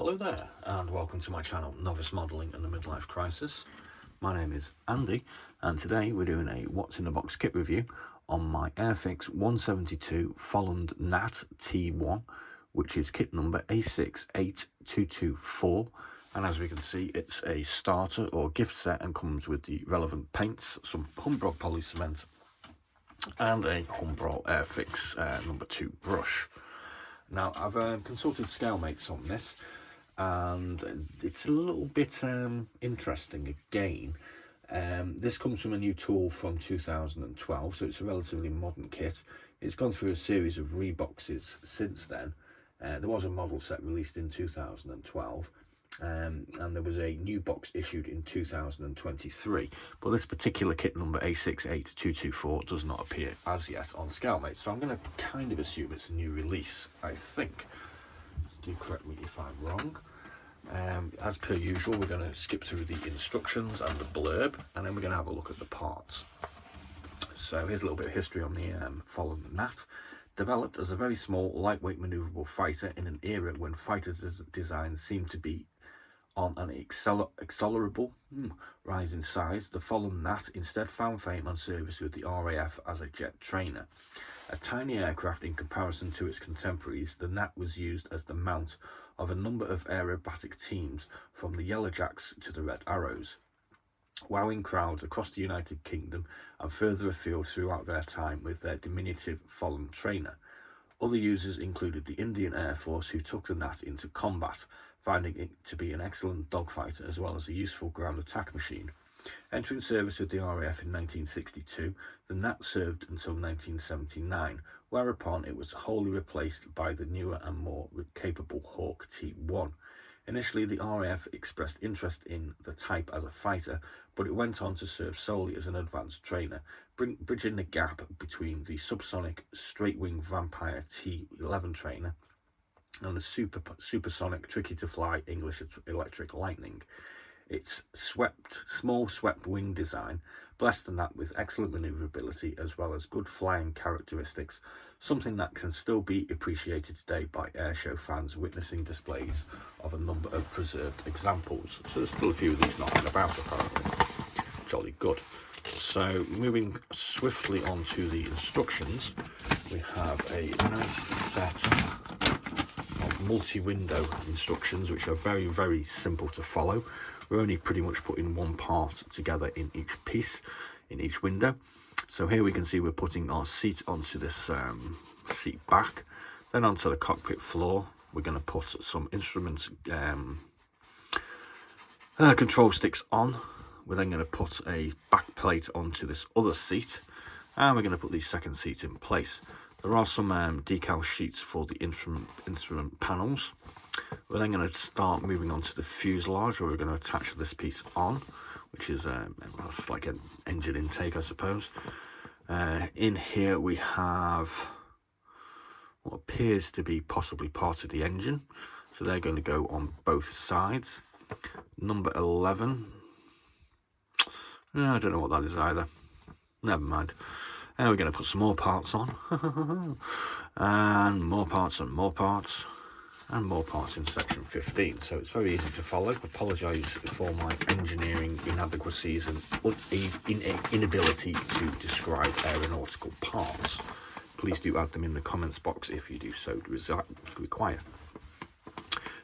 Hello there and welcome to my channel Novice Modelling and the Midlife Crisis. My name is Andy and today we're doing a what's in the box kit review on my Airfix 172 Folland Gnat T.1, which is kit number A68224, and as we can see it's a starter or gift set and comes with the relevant paints, some Humbrol poly cement and a Humbrol Airfix number 2 brush. Now I've consulted scale mates on this and it's a little bit interesting again. This comes from a new tool from 2012, so it's a relatively modern kit. It's gone through a series of reboxes since then. There was a model set released in 2012 and there was a new box issued in 2023, but this particular kit number A68224 does not appear as yet on ScaleMate, so I'm going to kind of assume it's a new release, I think. Do correct me if I'm wrong. As per usual, we're going to skip through the instructions and the blurb, and then we're going to have a look at the parts. So here's a little bit of history on the Folland Gnat. Developed as a very small, lightweight, manoeuvrable fighter in an era when fighter designs seemed to be on an accelerable rise in size, the Folland Gnat instead found fame and service with the RAF as a jet trainer. A tiny aircraft in comparison to its contemporaries, the Gnat was used as the mount of a number of aerobatic teams, from the Yellowjacks to the Red Arrows, wowing crowds across the United Kingdom and further afield throughout their time with their diminutive Folland trainer. Other users included the Indian Air Force, who took the Gnat into combat, finding it to be an excellent dogfighter as well as a useful ground attack machine. Entering service with the RAF in 1962, the Gnat served until 1979, whereupon it was wholly replaced by the newer and more capable Hawk T.1. Initially, the RAF expressed interest in the type as a fighter, but it went on to serve solely as an advanced trainer, bridging the gap between the subsonic straight-wing Vampire T-11 trainer and the supersonic, tricky-to-fly English Electric Lightning. Its small swept wing design blessed the Gnat with excellent manoeuvrability as well as good flying characteristics, something that can still be appreciated today by airshow fans witnessing displays of a number of preserved examples. So there's still a few of these knocking about apparently. Jolly good. So moving swiftly on to the instructions, we have a nice set of multi-window instructions which are very, very simple to follow. We're only pretty much putting one part together in each piece, in each window. So here we can see we're putting our seat onto this seat back, then onto the cockpit floor. We're going to put some instruments, control sticks on. We're then going to put a back plate onto this other seat, and we're going to put the second seat in place. There are some decal sheets for the instrument panels. We're then going to start moving on to the fuselage, where we're going to attach this piece on, which is that's like an engine intake, I suppose. In here we have what appears to be possibly part of the engine, so they're going to go on both sides. Number 11, I don't know what that is either, never mind. And we're going to put some more parts on and more parts and more parts and more parts in section 15, so it's very easy to follow. Apologise for my engineering inadequacies and inability to describe aeronautical parts. Please do add them in the comments box if you do so require.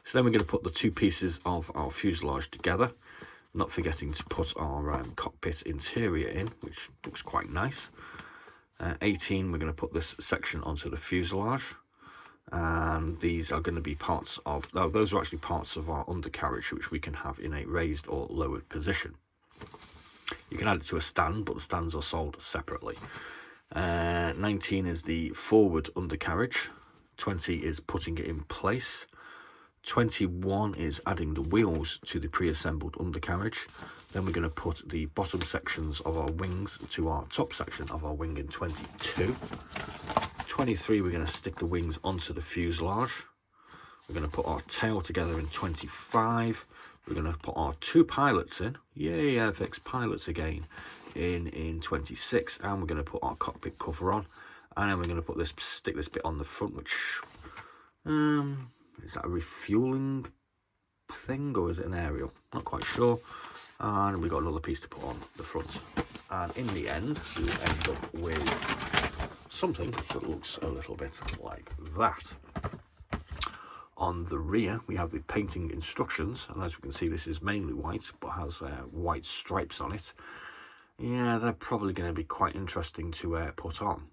So then we're going to put the two pieces of our fuselage together, not forgetting to put our cockpit interior in, which looks quite nice. 18, we're going to put this section onto the fuselage, and these are going to be parts of, those are actually parts of our undercarriage, which we can have in a raised or lowered position. You can add it to a stand, but the stands are sold separately. 19 is the forward undercarriage. 20 is putting it in place. 21 is adding the wheels to the pre-assembled undercarriage. Then we're going to put the bottom sections of our wings to our top section of our wing in 22. 23, we're going to stick the wings onto the fuselage. We're going to put our tail together in 25. We're going to put our two pilots in. Yay, Airfix pilots again. In 26, and we're going to put our cockpit cover on, and then we're going to stick this bit on the front, which is that a refueling thing, or is it an aerial? Not quite sure. And we've got another piece to put on the front. And in the end, we'll end up with something that looks a little bit like that. On the rear, we have the painting instructions, and as we can see, this is mainly white, but has white stripes on it. Yeah, they're probably going to be quite interesting to put on.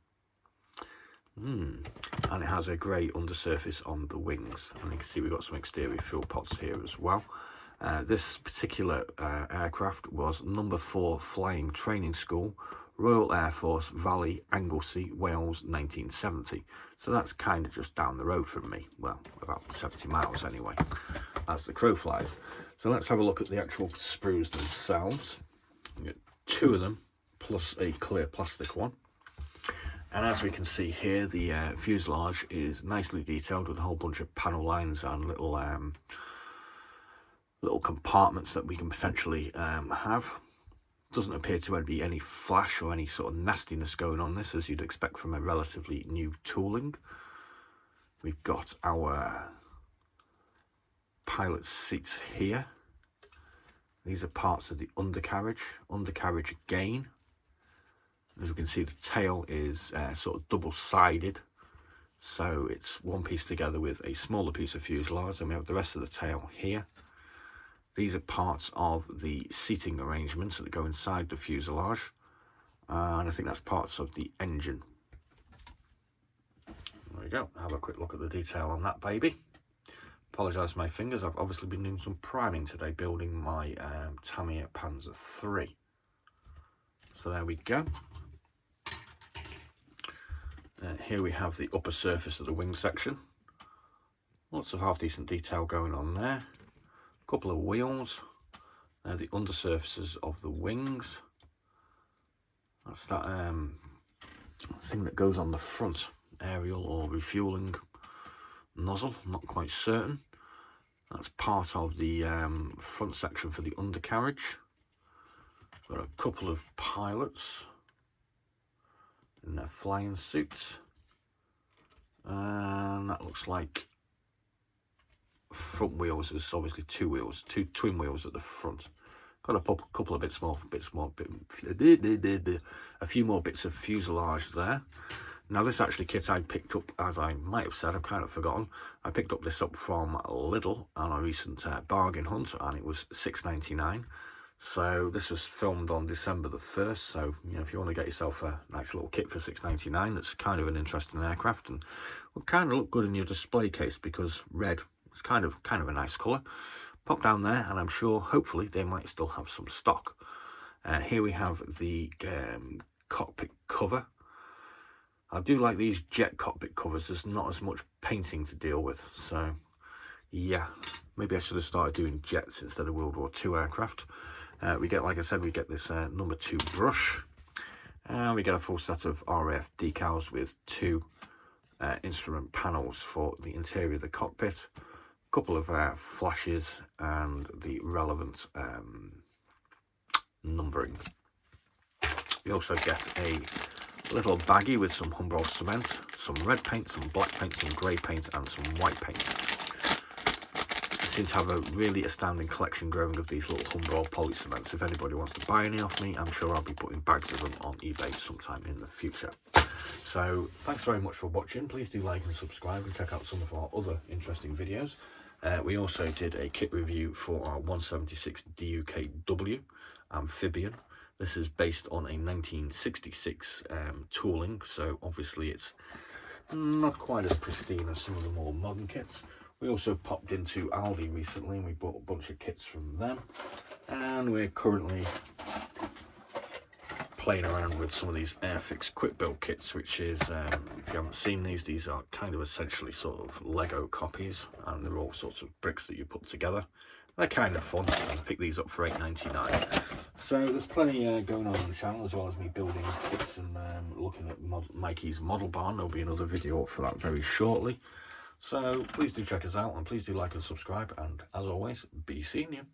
And it has a grey undersurface on the wings, and you can see we've got some exterior fuel pods here as well. This particular aircraft was number 4 Flying Training School, Royal Air Force, Valley, Anglesey, Wales, 1970. So that's kind of just down the road from me. Well, about 70 miles anyway, as the crow flies. So let's have a look at the actual sprues themselves. We get 2 of them, plus a clear plastic one. And as we can see here, the fuselage is nicely detailed with a whole bunch of panel lines and little compartments that we can potentially have. Doesn't appear to be any flash or any sort of nastiness going on this, as you'd expect from a relatively new tooling. We've got our pilot seats here. These are parts of the undercarriage again. As we can see, the tail is sort of double-sided, so it's one piece together with a smaller piece of fuselage, and we have the rest of the tail here. These are parts of the seating arrangements that go inside the fuselage, and I think that's parts of the engine. There we go. Have a quick look at the detail on that baby. Apologise for my fingers. I've obviously been doing some priming today, building my Tamiya Panzer III. So there we go. Here we have the upper surface of the wing section. Lots of half-decent detail going on there. A couple of wheels. The undersurfaces of the wings. That's that thing that goes on the front, aerial or refueling nozzle, not quite certain. That's part of the front section for the undercarriage. Got a couple of pilots in their flying suits, and that looks like front wheels. There's obviously 2 wheels, 2 twin wheels at the front. Got a couple of a few more bits of fuselage there. Now this actually kit I picked up, as I might have said, I've kind of forgotten. I picked up this up from Lidl on a recent bargain hunt, and it was £6.99. So this was filmed on December the 1st, so you know, if you want to get yourself a nice little kit for £6.99, that's kind of an interesting aircraft, and will kind of look good in your display case, because red is kind of a nice colour. Pop down there, and I'm sure hopefully they might still have some stock. Here we have the cockpit cover. I do like these jet cockpit covers. There's not as much painting to deal with, so yeah, maybe I should have started doing jets instead of World War II aircraft. We get, like I said, we get this number 2 brush, and we get a full set of RAF decals with 2 instrument panels for the interior of the cockpit, a couple of flashes, and the relevant numbering. We also get a little baggie with some Humbrol cement, some red paint, some black paint, some grey paint, and some white paint. I seem to have a really astounding collection growing of these little Humbrol poly cements. If anybody wants to buy any off me, I'm sure I'll be putting bags of them on eBay sometime in the future. So thanks very much for watching. Please do like and subscribe, and check out some of our other interesting videos. We also did a kit review for our 176 DUKW amphibian. This is based on a 1966 tooling, so obviously it's not quite as pristine as some of the more modern kits. We also popped into Aldi recently, and we bought a bunch of kits from them, and we're currently playing around with some of these Airfix quick build kits, which is, if you haven't seen these are kind of essentially sort of Lego copies, and they're all sorts of bricks that you put together. They're kind of fun. I picked these up for £8.99. So there's plenty going on the channel, as well as me building kits and looking at Mikey's model barn. There'll be another video up for that very shortly. So please do check us out, and please do like and subscribe, and as always, be seeing you.